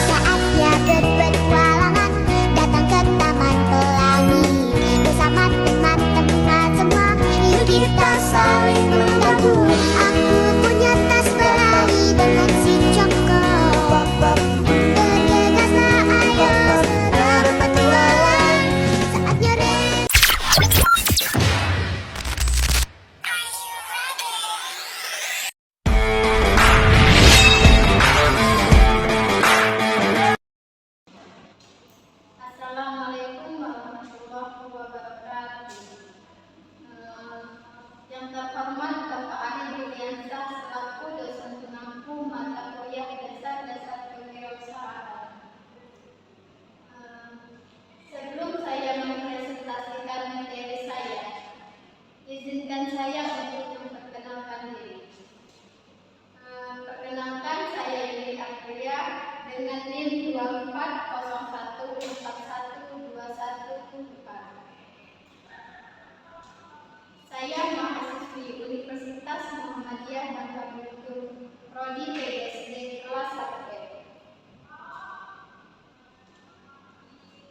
Saatnya berpetualangan, datang ke Taman Pelangi. Bersama teman-teman semua, yuk kita saling membantu. Aku punya tas berlari dengan si Joko. Bergegaslah ayo berpetualang. Saatnya Assalamualaikum warahmatullahi wabarakatuh. Yang terhormat Bapak Ari Yuliansyah selaku dosen pengampu mata kuliah dasar kewirausahaan. Sebelum saya mempresentasikan materi saya, izinkan saya untuk memperkenalkan diri. Perkenalkan, saya Yuli Aprilia dengan NIM 2401412124. Saya mahasiswi Universitas Muhammadiyah Bangka Belitung, Prodi PGSD kelas 1B.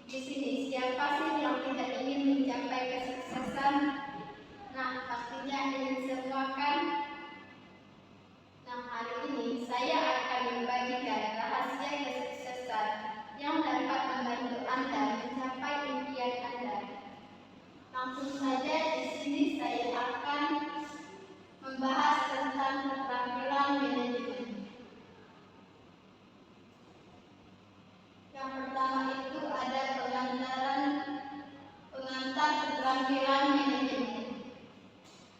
Di sini siapa sih yang tidak ingin mencapai kesuksesan? Nah, pastinya ingin semua kan? Nah, hari ini saya akan membagikan rahasia kesuksesan yang dapat membantu Anda mencapai impian Anda. Langsung saja, di sini saya akan membahas tentang keterampilan manajemen. Yang pertama itu ada pengantar keterampilan manajemen.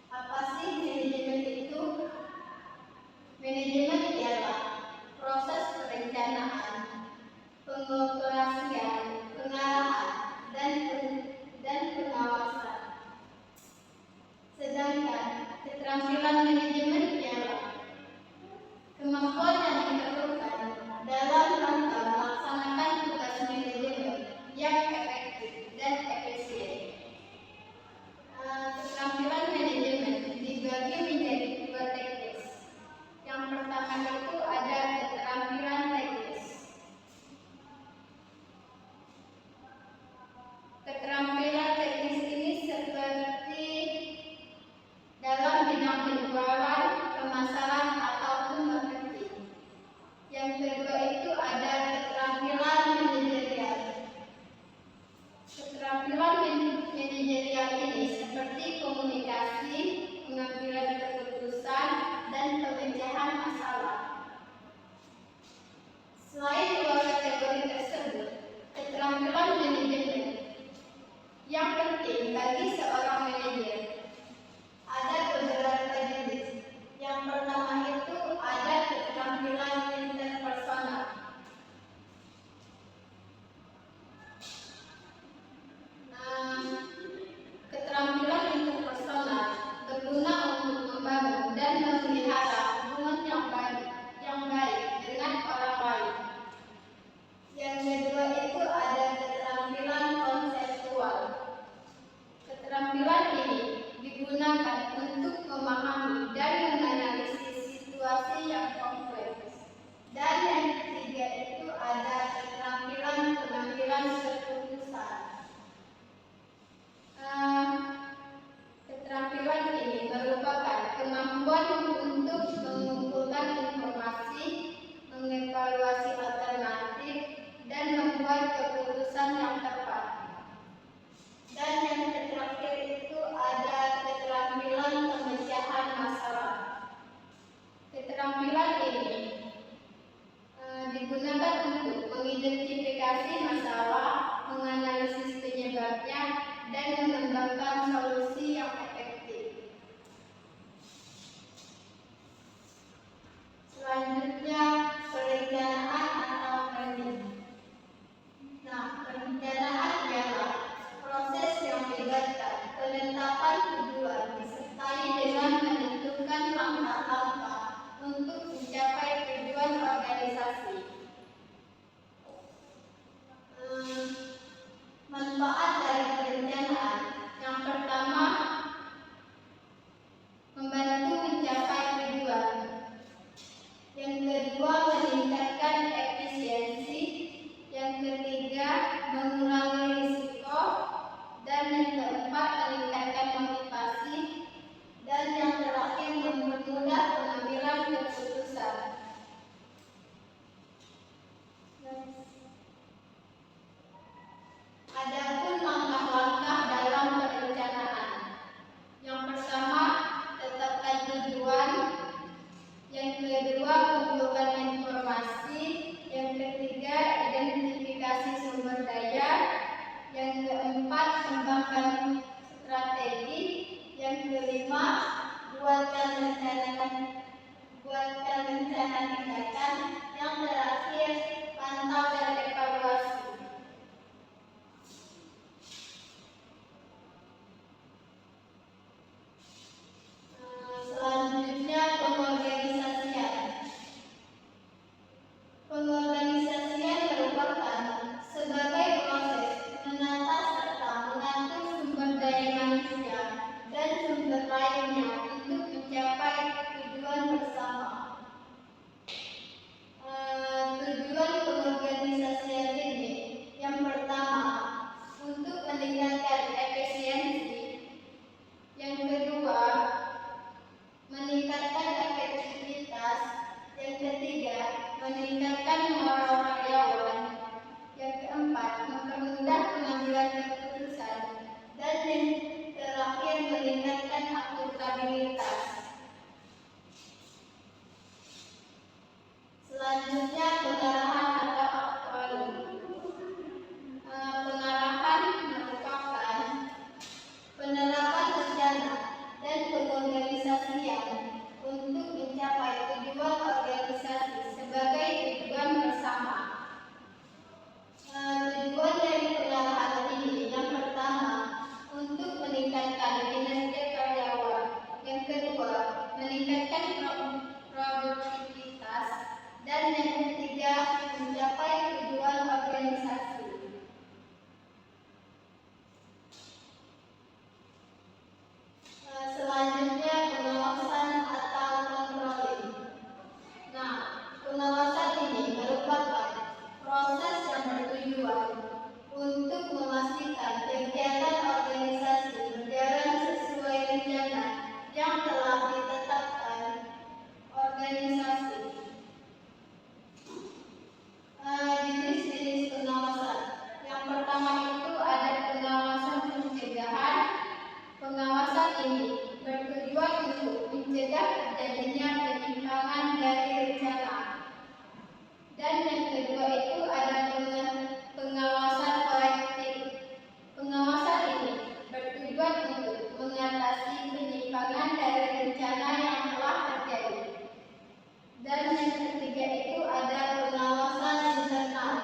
Apa sih manajemen itu? Manajemen ialah proses perencanaan, pengoperasian, pengarahan, dan pengawasan. Sedangkan keterampilan manajemen ialah kemampuan yang diperlukan dalam rangka melaksanakan tugas manajemen yang efektif dan efisien. Keterampilan manajemen dibagi menjadi 2 teknis. Yang pertama itu ada keterampilan teknis. Keterampilan teknis ini seperti dalam bidang penjualan, pemasaran, ataupun marketing. Yang kedua itu ada keterampilan manajerial. Keterampilan manajerial ini seperti komunikasi, pengambilan keputusan, dan pemecahan masalah. Selain 2 kategori tersebut, keterampilan manajemen yang penting bagi seorang manajer ada beberapa jenis. Yang pertama itu ada keterampilan interpersonal. Keterampilan interpersonal berguna untuk membangun dan memelihara hubungan yang baik dengan orang lain. Yang kedua itu ada keterampilan konseptual. Keterampilan ini digunakan untuk memahami dan menganalisis situasi yang kompleks. Dan yang ketiga itu ada keterampilan pengambilan keputusan. Keterampilan ini merupakan kemampuan untuk mengumpulkan informasi, mengevaluasi alternatif, dan membuat keputusan yang tepat. Dan yang terakhir itu ada keterampilan pemecahan masalah. Keterampilan ini digunakan untuk mengidentifikasi masalah, menganalisis penyebabnya, dan mengembangkan solusi yang efektif. Selanjutnya, perencanaan atau planning. Nah, perencanaan ialah proses yang melibatkan penetapan tujuan disertai dengan menentukan langkah-langkah untuk mencapai tujuan organisasi. Manfaat dari perencanaan. Yang pertama, membantu mencapai tujuan. Yang kedua, meningkatkan efisiensi. Yang ketiga, mengurangi risiko. Dan yang keempat, meningkatkan motivasi. Dan yang terakhir, mempermudah pengambilan keputusan. Adapun langkah-langkah dalam perencanaan. Yang pertama, tetapkan tujuan. Yang kedua, kumpulkan informasi. Yang ketiga, identifikasi sumber daya. Yang keempat, kembangkan strategi. Yang kelima, buatkan rencana tindakan. Yang terakhir, pantau dan evaluasi. Selanjutnya, pengorganisasian. Pengorganisasian merupakan sebagai proses menata serta mengatur sumber daya manusia dan sumber lainnya untuk mencapai tujuan bersama. Tujuan pengorganisasian ini yang pertama, untuk meningkatkan efisiensi. Yang kedua, meningkatkan efektivitas. Yang ketiga, meningkatkan moral karyawan. Yang keempat, mempermudah pengambilan keputusan. Dan yang terakhir, meningkatkan akuntabilitas. Selanjutnya, pengarahan atau aktualisasi. Pengarahan merupakan penerapan rencana dan pengorganisasian untuk mencapai tujuan organisasi sebagai tujuan bersama. Tujuan dari pengarahan ini yang pertama, untuk meningkatkan kinerja karyawan. Yang kedua, meningkatkan produktivitas. Dan yang ketiga, mencapai tujuan organisasi. Selanjutnya, pengawasan atau controlling. Pengawasan ini merupakan proses yang bertujuan untuk memastikan kegiatan organisasi berjalan sesuai rencana yang telah ditetapkan organisasi. Jenis-jenis pengawasan. Yang pertama itu ada pengawasan pencegahan. Pengawasan ini bertujuan untuk mencegah terjadinya penyimpangan dari rencana. Dan yang kedua itu ada pengawasan kolektif. Pengawasan ini bertujuan untuk mengatasi penyimpangan dari rencana yang telah terjadi. Dan yang ketiga itu ada pengawasan internal.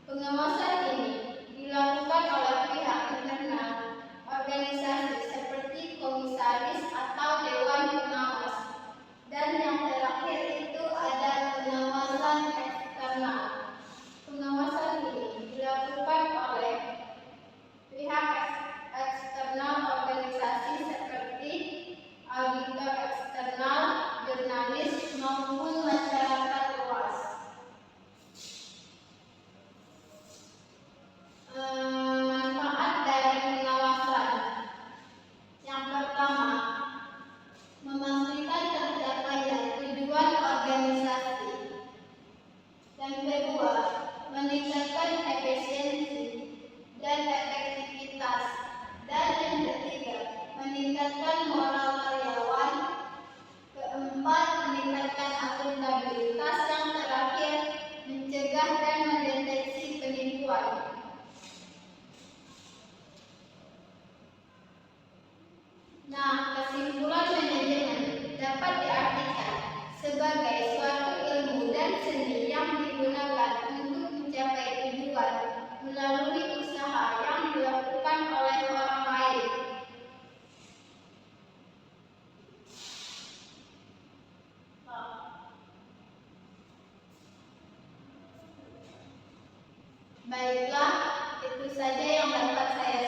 Pengawasan ini dilakukan oleh pihak internal organisasi seperti komisaris atau dewan pengawas. Dan yang terakhir itu ada pengawasan eksternal. Pengawasan ini dilakukan oleh pihak eksternal organisasi seperti auditor eksternal, jurnalis, maupun masyarakat luas. Manfaat dari pengawasan. Yang pertama, memastikan tercapainya tujuan organisasi. Yang kedua, meningkatkan efisiensi dan efektivitas. Dan yang ketiga, meningkatkan moral karyawan. Keempat, meningkatkan akuntabilitas. Yang terakhir, mencegah dan mendeteksi penipuan. Kesimpulan manajemen dapat diartikan sebagai suatu ilmu dan seni yang digunakan untuk mencapai tujuan melalui usaha yang dilakukan oleh orang lain. Baiklah, itu saja yang dapat saya